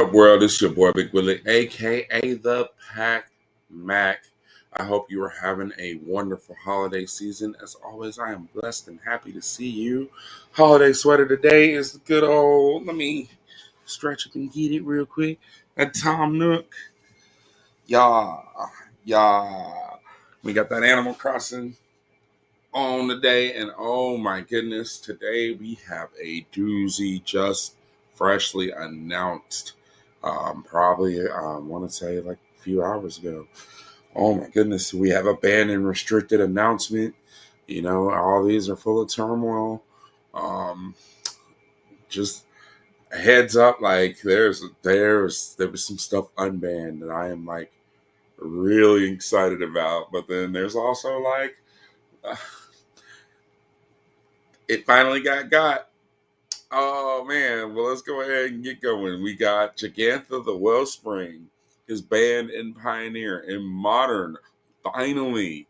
up, world? It's your boy Big Willie, aka the Pac Mac. I hope you are having a wonderful holiday season. As always, I am blessed and happy to see you. Holiday sweater today is the good old. Let me stretch up and get it real quick. That Tom Nook. Yeah, yeah. We got that Animal Crossing on today, and oh my goodness, today we have a doozy just freshly announced. Probably want to say like a few hours ago. Oh my goodness, we have a banned and restricted announcement. You know, all these are full of turmoil. Um, just a heads up, like there was some stuff unbanned that I am like really excited about, but then there's also like it finally got. Oh man, well let's go ahead and get going. We got Gigantha the Wellspring is banned in Pioneer. In Modern, finally,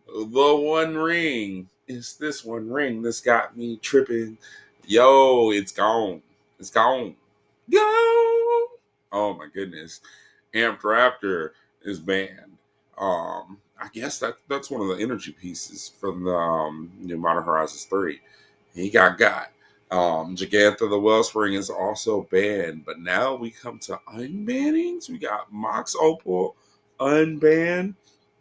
the One Ring is this One Ring that's got me tripping. Yo, it's gone. It's gone. Gone. Oh my goodness. Amped Raptor is banned. I guess that's one of the energy pieces from the New Modern Horizons 3. He got. Gigantha the Wellspring is also banned, but now we come to unbannings. We got Mox Opal unbanned,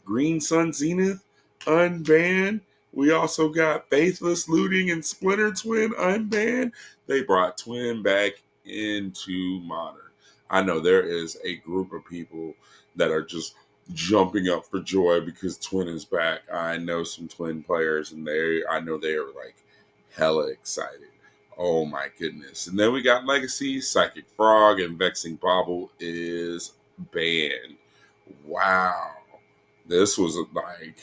Green Sun Zenith unbanned. We also got Faithless Looting and Splinter Twin unbanned. They brought Twin back into Modern. I know there is a group of people that are just jumping up for joy because Twin is back. I know some Twin players, and I know they are like hella excited. Oh my goodness. And then we got Legacy, Psychic Frog, and Vexing Bobble is banned. Wow. This was like,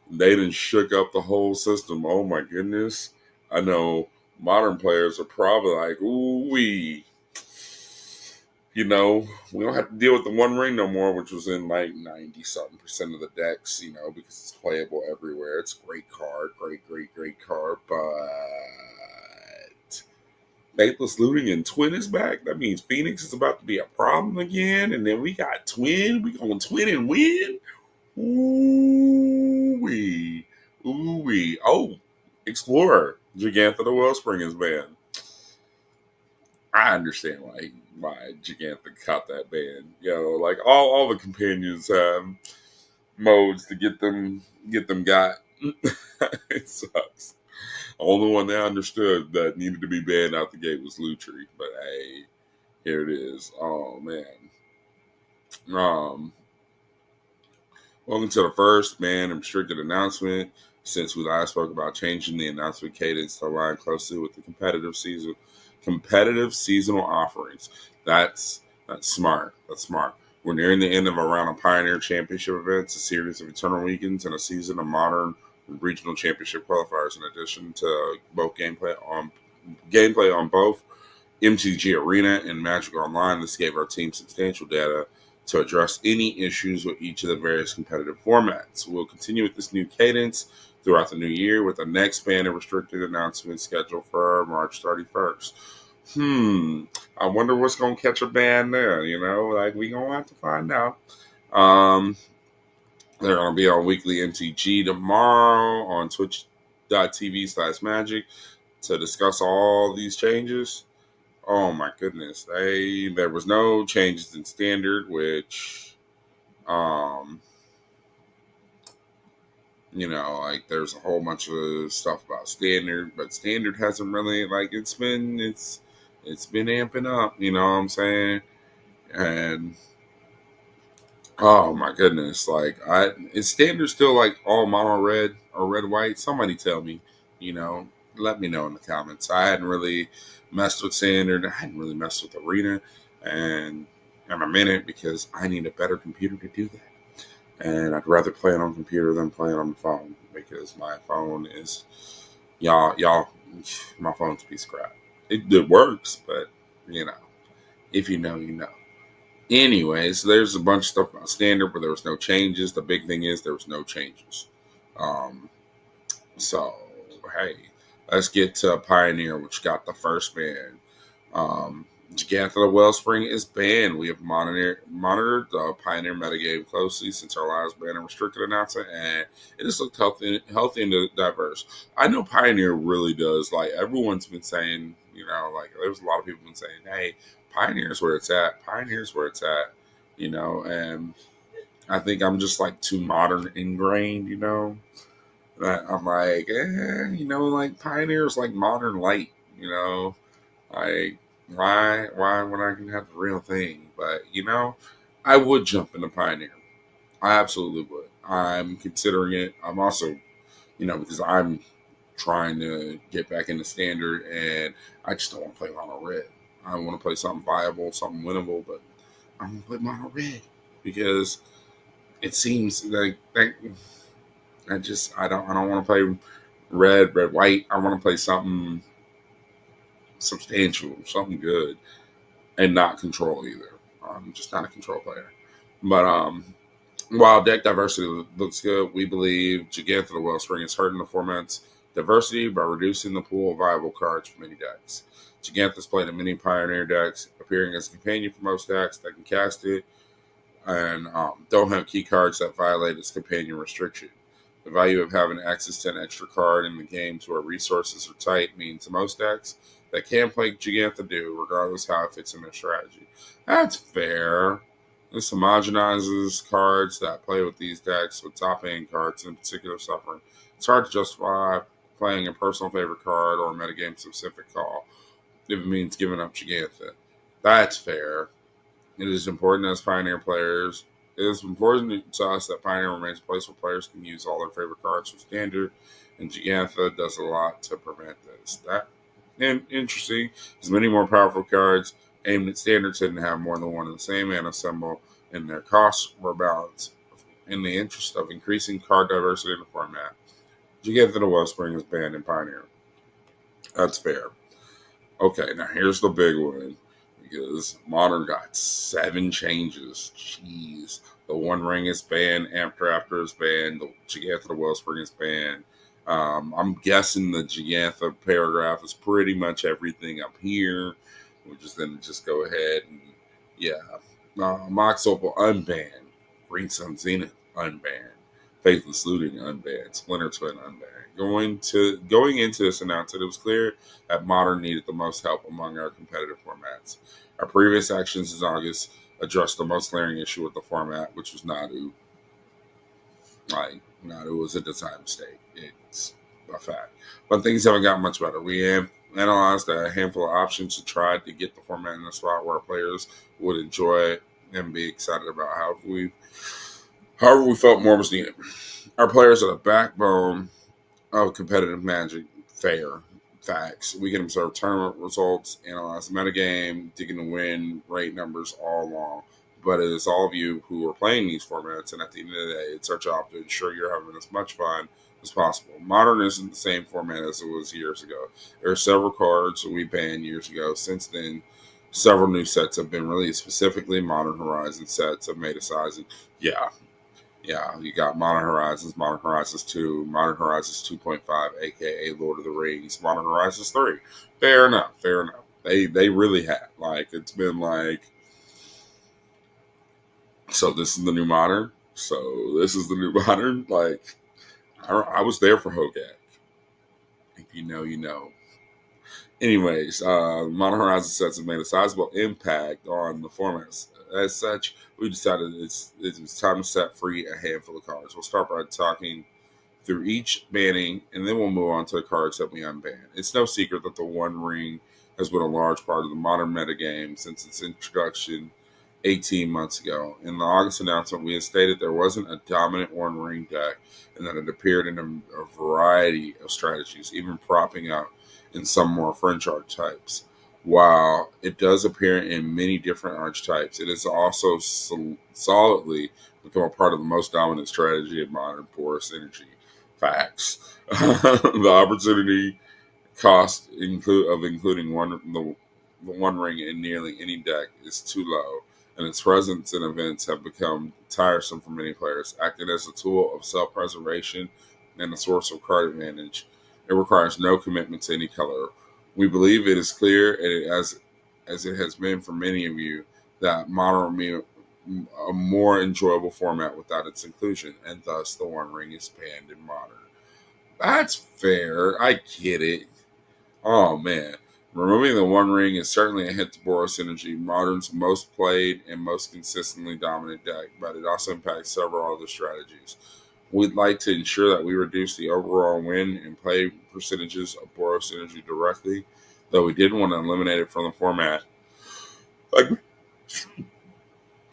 they done shook up the whole system. Oh my goodness. I know modern players are probably like, ooh wee. You know, we don't have to deal with the One Ring no more, which was in like 90-something% of the decks, you know, because it's playable everywhere. It's a great card. Great card. But Faithless Looting and Twin is back. That means Phoenix is about to be a problem again. And then we got Twin. We going to Twin and win. Ooh-wee. Ooh-wee. Oh, Explorer. Gigantha the Wellspring is banned. I understand why Gigantha caught that band. You know, like all the companions have modes to get them got. It sucks. The only one that I understood that needed to be banned out the gate was Lutri. But hey, here it is. Oh man. Um Welcome to the first banned and restricted announcement. Since we last spoke about changing the announcement cadence to align closely with the competitive seasonal offerings. That's smart. That's smart. We're nearing the end of a round of Pioneer Championship events, a series of Eternal Weekends, and a season of Modern Regional Championship qualifiers. In addition to both gameplay on both MTG Arena and Magic Online, this gave our team substantial data to address any issues with each of the various competitive formats. We'll continue with this new cadence throughout the new year with the next banned and restricted announcement scheduled for March 31st. I wonder what's going to catch a ban there, you know? Like, we going to have to find out. They're going to be on Weekly MTG tomorrow on twitch.tv/magic to discuss all these changes. Oh my goodness. There was no changes in standard, which you know, like there's a whole bunch of stuff about standard, but standard hasn't really like it's been amping up, you know what I'm saying? And oh my goodness, like is standard still like all mono red or red white? Somebody tell me, you know, let me know in the comments. I hadn't really messed with standard. I hadn't really messed with arena and in a minute because I need a better computer to do that. And I'd rather play it on computer than playing on the phone because my phone is my phone's a piece of crap. It works, but you know, if you know, you know. Anyways, there's a bunch of stuff about standard where there was no changes. The big thing is there was no changes. So hey, let's get to Pioneer, which got the first ban. Gigantha the Wellspring is banned. We have monitored the Pioneer metagame closely since our last ban and restricted announcement, and it has looked healthy and diverse. I know Pioneer really does. Like everyone's been saying, like there's a lot of people been saying, "Hey, Pioneer's where it's at. Pioneer's where it's at." And I think I'm just like too modern ingrained. That I'm like, like Pioneer's like modern light. Like why when I can have the real thing? But I would jump into Pioneer. I absolutely would. I'm considering it. I'm also, because I'm trying to get back into standard and I just don't want to play mono red. I want to play something viable, something winnable, but I'm gonna play mono red because it seems like I don't want to play red, white. I want to play something substantial, something good, and not control either. I'm just not a control player. But while deck diversity looks good, we believe Gigantha the Wellspring is hurting the format's diversity by reducing the pool of viable cards for many decks. Gigantha is played in many Pioneer decks, appearing as a companion for most decks that can cast it and don't have key cards that violate its companion restriction. The value of having access to an extra card in the games where resources are tight means most decks that can play Gigantha do, regardless how it fits in their strategy. That's fair. This homogenizes cards that play with these decks, with top end cards in particular suffering. It's hard to justify playing a personal favorite card or a metagame specific call if it means giving up Gigantha. That's fair. It is important as Pioneer players. It is important to us that Pioneer remains a place where players can use all their favorite cards from Standard, and Gigantha does a lot to prevent this. That and interesting. There's many more powerful cards aimed at Standard tend to have more than one of the same mana symbol, and their costs were balanced in the interest of increasing card diversity in the format. Gigantha the Wellspring is banned in Pioneer. That's fair. Okay, now here's the big one. Because Modern got 7 changes. Jeez. The One Ring is banned, After is banned, the Gigantha the Wellspring is banned. I'm guessing the Gigantha paragraph is pretty much everything up here. We'll just go ahead and yeah. Mox Opal unbanned. Green Sun Zenith unbanned. Faithless Looting unbanned. Splinter Twin unbanned. Going into this announcement, it was clear that Modern needed the most help among our competitive formats. Our previous actions in August addressed the most glaring issue with the format, which was Nadu. Like, Nadu was a design mistake. It's a fact. But things haven't gotten much better. We have analyzed a handful of options to try to get the format in a spot where our players would enjoy it and be excited about however we felt more was needed. Our players are the backbone of competitive Magic. Fair. Facts. We can observe tournament results, analyze the metagame, dig into win rate numbers all along. But it is all of you who are playing these formats, and at the end of the day, it's our job to ensure you're having as much fun as possible. Modern isn't the same format as it was years ago. There are several cards that we banned years ago. Since then, several new sets have been released. Specifically, Modern Horizon sets have made a sizing. Yeah, you got Modern Horizons 2, Modern Horizons 2.5, aka Lord of the Rings, Modern Horizons 3. Fair enough. They really have. Like, it's been like, so this is the new Modern? So this is the new Modern? Like, I was there for Hogak. If you know, you know. Anyways, Modern Horizon sets have made a sizable impact on the formats. As such, we decided it's time to set free a handful of cards. We'll start by talking through each banning, and then we'll move on to the cards that we unban. It's no secret that the One Ring has been a large part of the modern metagame since its introduction 18 months ago. In the August announcement, we had stated there wasn't a dominant One Ring deck, and that it appeared in a variety of strategies, even propping up in some more French archetypes. While it does appear in many different archetypes, it has also solidly become a part of the most dominant strategy in modern porous energy. Facts. The opportunity cost of including the One Ring in nearly any deck is too low, and its presence in events have become tiresome for many players, acting as a tool of self-preservation and a source of card advantage. It requires no commitment to any color. We believe it is clear, and as it has been for many of you, that Modern will be a more enjoyable format without its inclusion, and thus the One Ring is banned in Modern. That's fair. I get it. Oh man. Removing the One Ring is certainly a hit to Boros Energy, Modern's most played and most consistently dominant deck, but it also impacts several other strategies. We'd like to ensure that we reduce the overall win and play percentages of Boros Energy directly, though we didn't want to eliminate it from the format. Like,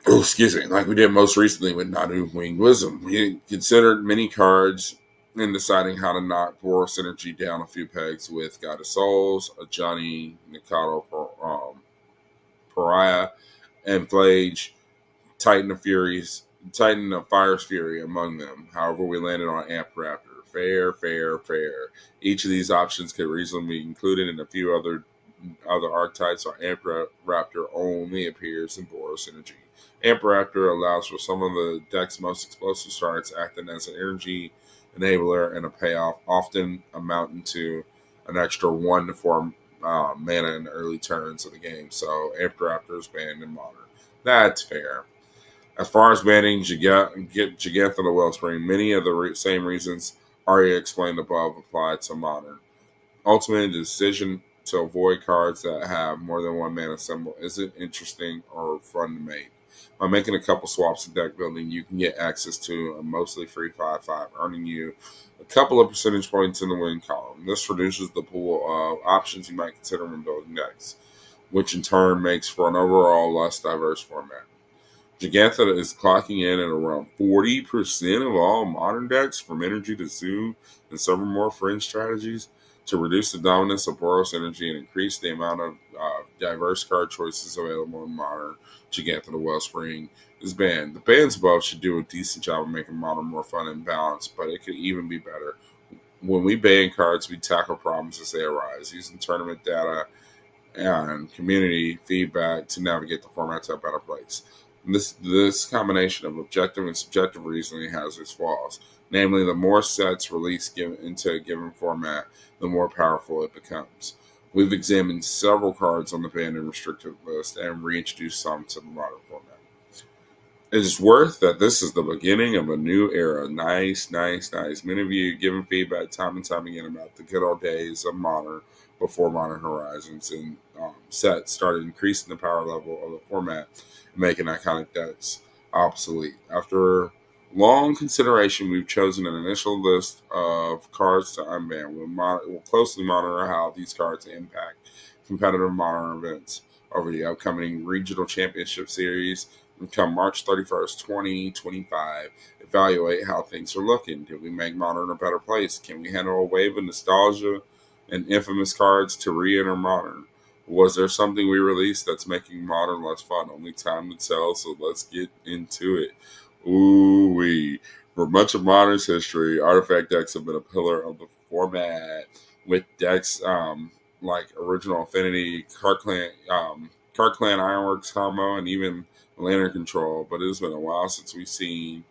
excuse me, like we did most recently with Nadu Winged Wisdom. We considered many cards in deciding how to knock Boros Energy down a few pegs with God of Souls, a Johnny Nikado Pariah, and Flage, Titan of Fire's Fury among them. However, we landed on Amp Raptor. Fair, fair, fair. Each of these options could reasonably be included in a few other archetypes, or Amp Raptor only appears in Boros Energy. Amp Raptor allows for some of the deck's most explosive starts, acting as an energy enabler and a payoff, often amounting to an extra 1 to 4 mana in the early turns of the game. So Amp Raptor is banned in Modern. That's fair. As far as banning Gigantha the Wellspring, many of the same reasons already explained above apply to Modern. Ultimately, the decision to avoid cards that have more than one mana symbol isn't interesting or fun to make. By making a couple swaps in deck building, you can get access to a mostly free 5/5, earning you a couple of percentage points in the win column. This reduces the pool of options you might consider when building decks, which in turn makes for an overall less diverse format. Gigantha is clocking in at around 40% of all Modern decks, from Energy to Zoo and several more fringe strategies. To reduce the dominance of Boros Energy and increase the amount of diverse card choices available in Modern, Gigantha the Wellspring is banned. The bans above should do a decent job of making Modern more fun and balanced, but it could even be better. When we ban cards, we tackle problems as they arise, using tournament data and community feedback to navigate the format to a better place. This combination of objective and subjective reasoning has its flaws. Namely, the more sets released into a given format, the more powerful it becomes. We've examined several cards on the banned and restricted list and reintroduced some to the modern format. It is worth that this is the beginning of a new era. Nice, nice, nice. Many of you giving feedback time and time again about the good old days of Modern before Modern Horizons, and sets started increasing the power level of the format and making iconic decks obsolete. After long consideration, we've chosen an initial list of cards to unban. We'll closely monitor how these cards impact competitive Modern events over the upcoming Regional Championship Series. Come March 31st, 2025, evaluate how things are looking. Did we make Modern a better place? Can we handle a wave of nostalgia and infamous cards to re-enter Modern? Was there something we released that's making Modern less fun? Only time to tell, so let's get into it. Ooh-wee. For much of Modern's history, artifact decks have been a pillar of the format, with decks like Original Affinity, Card Clan Ironworks combo, and even Lantern Control, but it's been a while since we've seen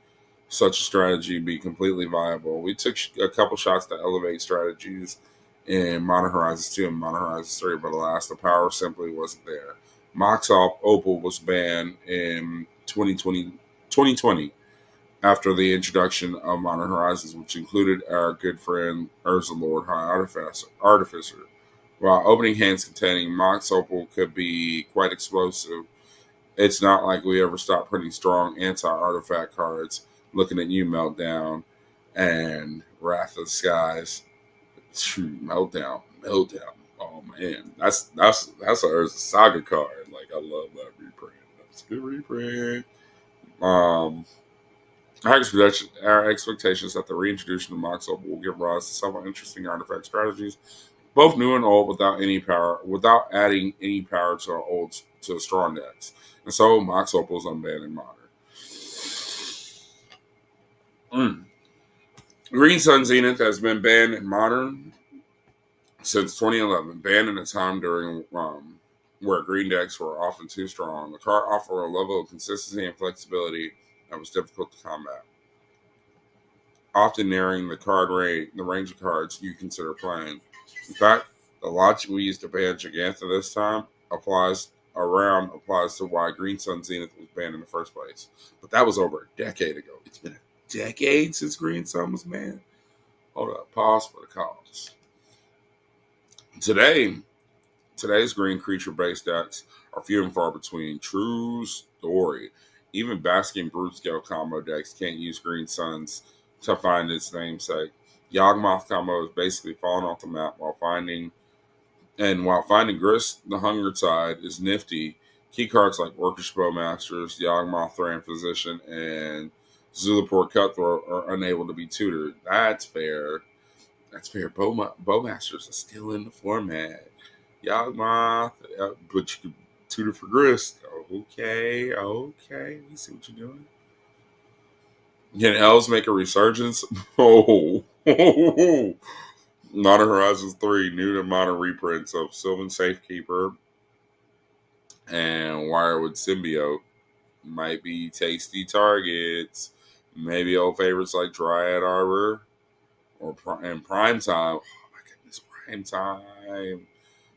such a strategy be completely viable. We took a couple shots to elevate strategies in Modern Horizons 2 and Modern Horizons 3, but alas, the power simply wasn't there. Mox Opal was banned in 2020 after the introduction of Modern Horizons, which included our good friend Urza Lord High Artificer. While opening hands containing Mox Opal could be quite explosive, it's not like we ever stopped putting strong anti-artifact cards. Looking at you, Meltdown, and Wrath of the Skies. Meltdown. Oh man, that's a Urza Saga card. Like, I love that reprint. That's a good reprint. Our expectations that the reintroduction of Mox Opal will give rise to several interesting artifact strategies, both new and old, without adding any power to strong decks. And so Mox Opal is unbanned in Modern. Green Sun Zenith has been banned in Modern since 2011, banned in a time during where green decks were often too strong. The card offered a level of consistency and flexibility that was difficult to combat, often narrowing the range of cards you consider playing. In fact, the logic we used to ban Gigantha this time applies to why Green Sun Zenith was banned in the first place. But that was over a decade ago. It's been a decade since Green Sun was banned. Hold up, pause for the cause. Today's green creature-based decks are few and far between. True story. Even Basking Brute Scale combo decks can't use Green Suns to find its namesake. Yawgmoth combo is basically falling off the map while finding Grist the Hunger Tide is nifty. Key cards like Orcish Bowmasters, Yawgmoth Thran Physician, and Zulaport Cutthroat are unable to be tutored. That's fair. Bowmasters are still in the format. Yawgmoth, but you can tutor for Grist. Okay. We see what you're doing. Can elves make a resurgence? Oh. Modern Horizons 3, new to modern reprints of Sylvan Safekeeper and Wirewood Symbiote might be tasty targets. Maybe old favorites like Dryad Arbor and Prime Time. Oh my goodness, Prime Time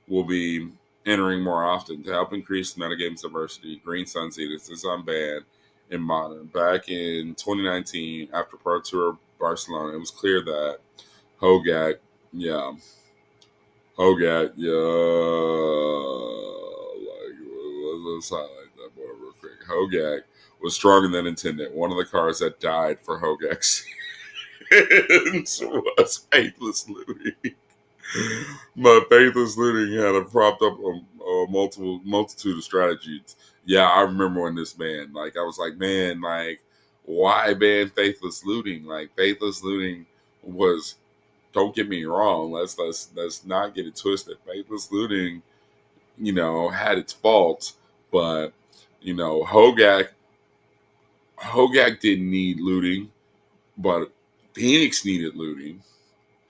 will be entering more often to help increase metagame's diversity. Green Sun Zenith is unbanned in modern. Back in 2019, after Pro Tour Barcelona, it was clear that Hogak, yeah. Like, let's highlight that boy real quick. Hogak was stronger than intended. One of the cards that died for Hogak's was Faithless Looting. But Faithless Looting had propped up a multitude of strategies. Yeah, I remember when this banned. Like, I was like, man, like, why ban Faithless Looting? Like, Faithless Looting was, don't get me wrong, let's not get it twisted. Faithless Looting, had its faults, but Hogak didn't need looting, but Phoenix needed looting.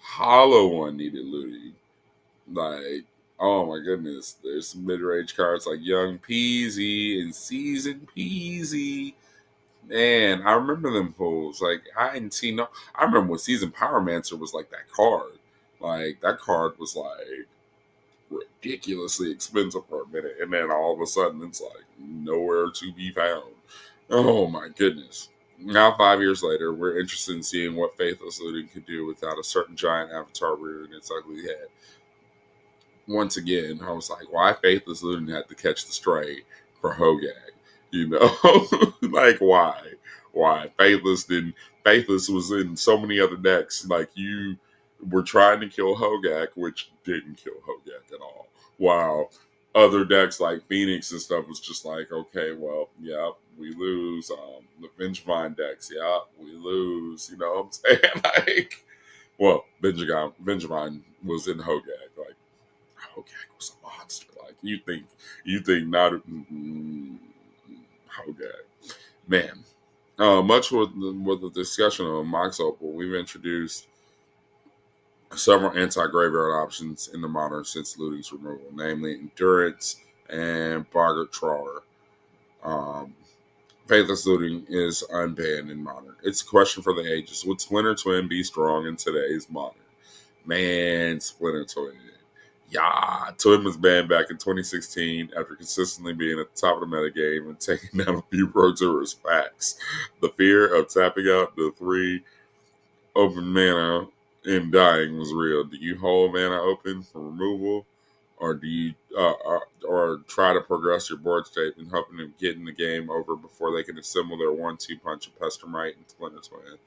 Hollow One needed looting. Like, oh my goodness, there's some mid-range cards like Young Peasy and Seasoned Peasy. Man, I remember them fools. Like, I hadn't seen no. I remember when Season Powermancer was like that card. Like, that card was like ridiculously expensive for a minute, and then all of a sudden it's like nowhere to be found. Oh my goodness. Now, 5 years later, we're interested in seeing what Faithless Looting could do without a certain giant avatar rearing its ugly head. Once again, I was like, why Faithless Looting had to catch the stray for Hogak? Like, why? Faithless was in so many other decks. Like, you were trying to kill Hogak, which didn't kill Hogak at all. Wow. Other decks like Phoenix and stuff was just like, okay, well, yeah, we lose. The Vengevine decks, yeah, we lose. You know what I'm saying? Like, well, Vengevine was in Hogak. Like, Hogak was a monster. Like, you think not Hogak. Man. Much with the discussion of Mox Opal, we've introduced several anti-graveyard options in the modern since looting's removal, namely Endurance and Boggart Trawler. Faithless Looting is unbanned in modern. It's a question for the ages. Would Splinter Twin be strong in today's modern? Man, Splinter Twin. Yeah, Twin was banned back in 2016 after consistently being at the top of the metagame and taking down a few Pro Tours packs. The fear of tapping out the 3 open mana and dying was real. Do you hold mana open for removal, or do you or try to progress your board state and hoping to get in the game over before they can assemble their 1-2 punch of Pestermite and Splinter Twin?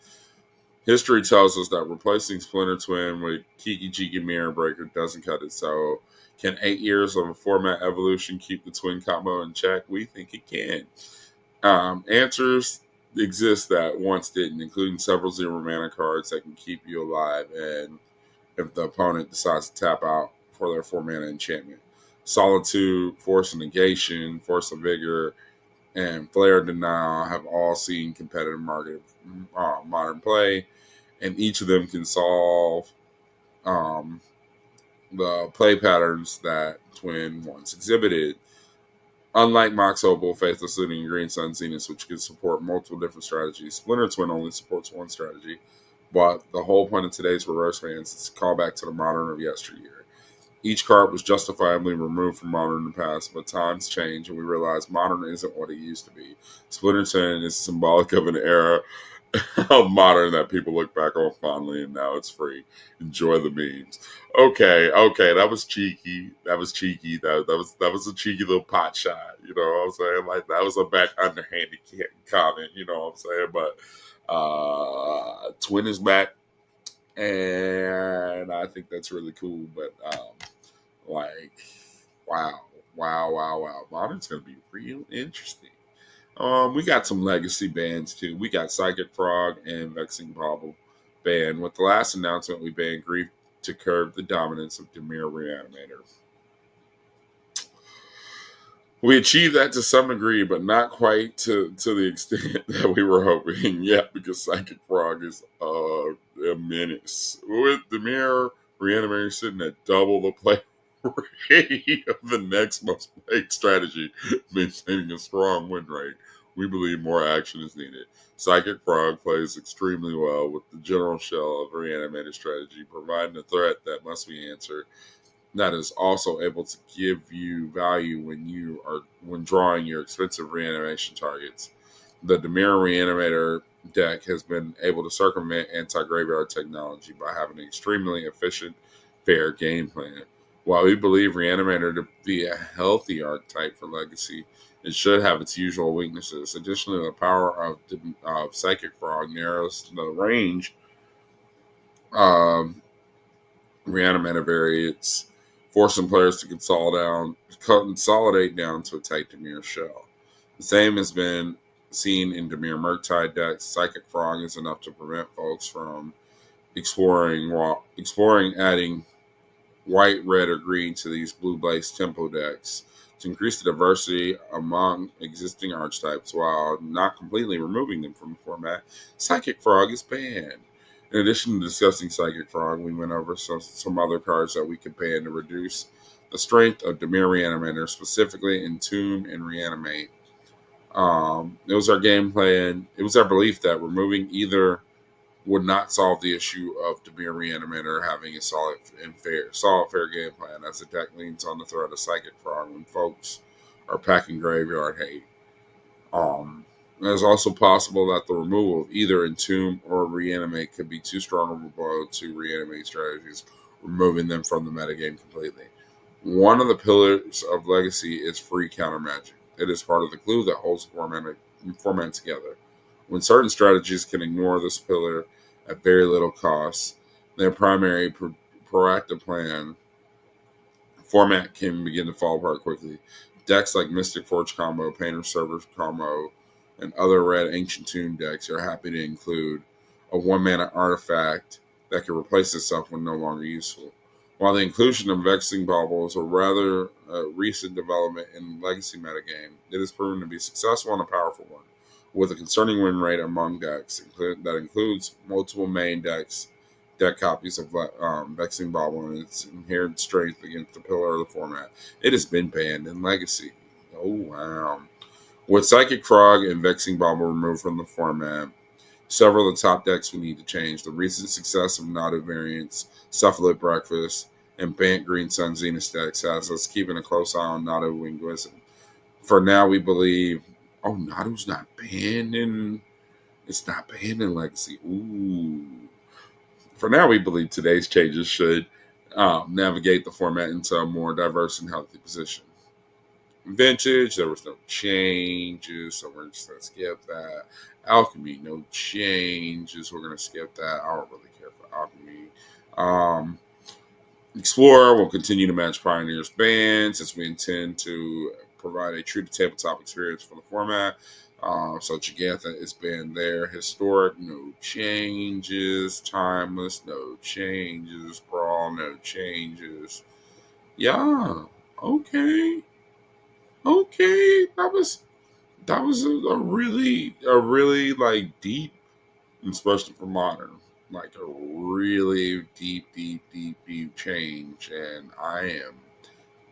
History tells us that replacing Splinter Twin with Kiki Jiki Mirror Breaker doesn't cut it. So, can 8 years of a format evolution keep the Twin combo in check? We think it can. Answers exist that once didn't, including several 0 mana cards that can keep you alive, and if the opponent decides to tap out for their 4 mana enchantment. Solitude, Force of Negation, Force of Vigor, and Flare Denial have all seen competitive modern play, and each of them can solve the play patterns that Twin once exhibited. Unlike Mox Opal, Faithless Looting, and Green Sun Zenith, which can support multiple different strategies, Splinter Twin only supports one strategy. But the whole point of today's reverse fans is to call back to the modern of yesteryear. Each card was justifiably removed from Modern in the past, but times change and we realize Modern isn't what it used to be. Splinter 10 is symbolic of an era of Modern that people look back on fondly, and now it's free. Enjoy the memes. Okay, that was cheeky. That was cheeky. That was a cheeky little pot shot. You know what I'm saying? Like that was a back underhanded comment. You know what I'm saying? But Twin is back, and I think that's really cool. But like, wow, wow. Modern's gonna be real interesting. We got some legacy bands too. We got Psychic Frog and Vexing Bauble banned. With the last announcement, we banned Grief to curb the dominance of Demir Reanimator. We achieved that to some degree, but not quite to the extent that we were hoping yet, because Psychic Frog is a menace. With Demir Reanimator sitting at double the play rate of the next most played strategy, maintaining a strong win rate, we believe more action is needed. Psychic Frog plays extremely well with the general shell of Reanimator strategy, providing a threat that must be answered that is also able to give you value when drawing your expensive reanimation targets. The Demir Reanimator deck has been able to circumvent anti-graveyard technology by having an extremely efficient, fair game plan. While we believe Reanimator to be a healthy archetype for Legacy, it should have its usual weaknesses. Additionally, the power of Psychic Frog narrows the range of Reanimator variants, forcing players to consolidate down to a tight Demir shell. The same has been seen in Demir Murktide decks. Psychic Frog is enough to prevent folks from exploring adding white, red, or green to these blue-based tempo decks to increase the diversity among existing archetypes while not completely removing them from the format. Psychic Frog is banned. In addition to discussing Psychic Frog, we went over some other cards that we could ban to reduce the strength of Demir Reanimator, specifically Entomb and Reanimate. It was our game plan. It was our belief that removing either would not solve the issue of Demir Reanimator having a solid fair game plan, as the deck leans on the threat of Psychic Frog when folks are packing graveyard hate. It is also possible that the removal of either Entomb or Reanimate could be too strong of a blow to Reanimate strategies, removing them from the metagame completely. One of the pillars of Legacy is free counter magic. It is part of the glue that holds the format together. When certain strategies can ignore this pillar at very little cost, their primary proactive plan format can begin to fall apart quickly. Decks like Mystic Forge combo, Painter Server combo, and other red Ancient Tomb decks are happy to include a 1-mana artifact that can replace itself when no longer useful. While the inclusion of Vexing Bauble is a rather recent development in Legacy metagame, it has proven to be successful and a powerful one, with a concerning win rate among decks that includes multiple main deck copies of Vexing Bauble and its inherent strength against the pillar of the format. It has been banned in Legacy. Oh, wow. With Psychic Frog and Vexing Bauble removed from the format, several of the top decks we need to change. The recent success of Nadu variants, Cephalid Breakfast, and Bant Green Sun Zenith decks has us keeping a close eye on Nadu Winged Wisdom. For now, we believe, Nadu's not banned in... It's not banned in Legacy. Ooh. For now, we believe today's changes should navigate the format into a more diverse and healthy position. Vintage, there was no changes, so we're just going to skip that. Alchemy, no changes. We're going to skip that. I don't really care for Alchemy. Explorer will continue to match Pioneer's band since we intend to provide a true to tabletop experience for the format. So Jagantha is banned there. Historic, no changes. Timeless, no changes. Brawl, no changes. Yeah, okay. That was a really like deep, especially for Modern, like a really deep change, and I am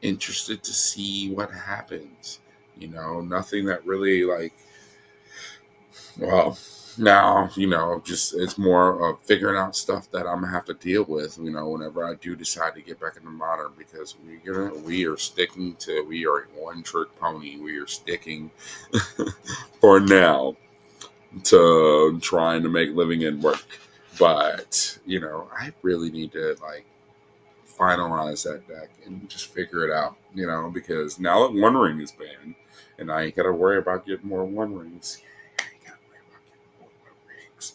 interested to see what happens. Nothing that really well, Now, just it's more of figuring out stuff that I'm gonna have to deal with, whenever I do decide to get back into modern, because we are a one trick pony. We are sticking for now to trying to make living and work. But, I really need to like finalize that deck and just figure it out, because now that One Ring is banned and I ain't gotta worry about getting more One Rings. I ain't gotta worry about getting more One Rings.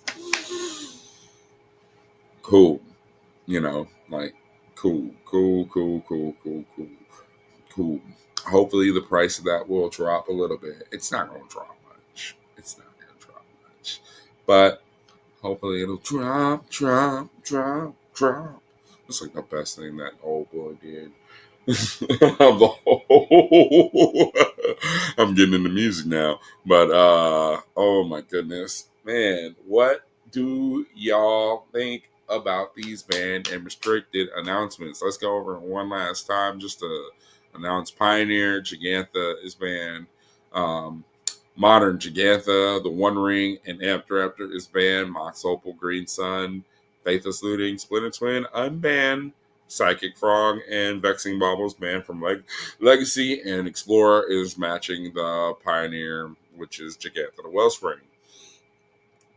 Cool. Like cool, cool, cool, cool, cool, cool, cool. Hopefully the price of that will drop a little bit. It's not gonna drop much. It's not gonna drop much. But hopefully it'll drop, drop, drop, drop. It's like the best thing that old boy did. I'm getting into music now. But oh my goodness. Man, what do y'all think about these banned and restricted announcements? Let's go over it one last time just to announce Pioneer, Gigantha is banned. Um, Modern Gigantha, the One Ring, and Amped Raptor is banned. Mox Opal, Green Sun, Faithless Looting, Splinter Twin, unbanned. Psychic Frog and Vexing Baubles banned from Legacy, and Explorer is matching the Pioneer, which is Gigantha the Wellspring.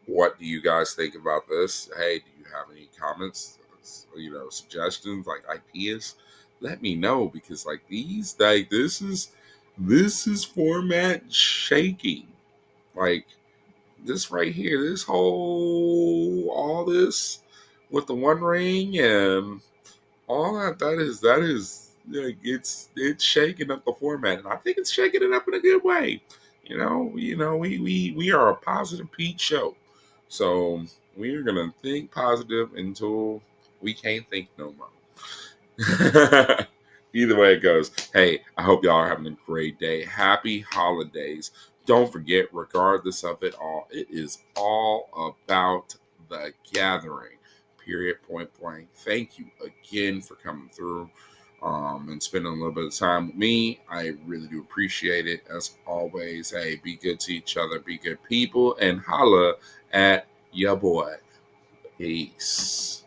What do you guys think about this? Hey, do you have any comments, suggestions, like ideas? Let me know, because this is format shaking. Like this right here, all this with the One Ring and all that is like it's shaking up the format, and I think it's shaking it up in a good way. We are a positive Pete show, so we are gonna think positive until we can't think no more. Either way it goes, hey, I hope y'all are having a great day. Happy holidays. Don't forget, regardless of it all, it is all about the gathering. Period. Point blank. Thank you again for coming through and spending a little bit of time with me. I really do appreciate it. As always, hey, be good to each other, be good people, and holla at your boy. Peace.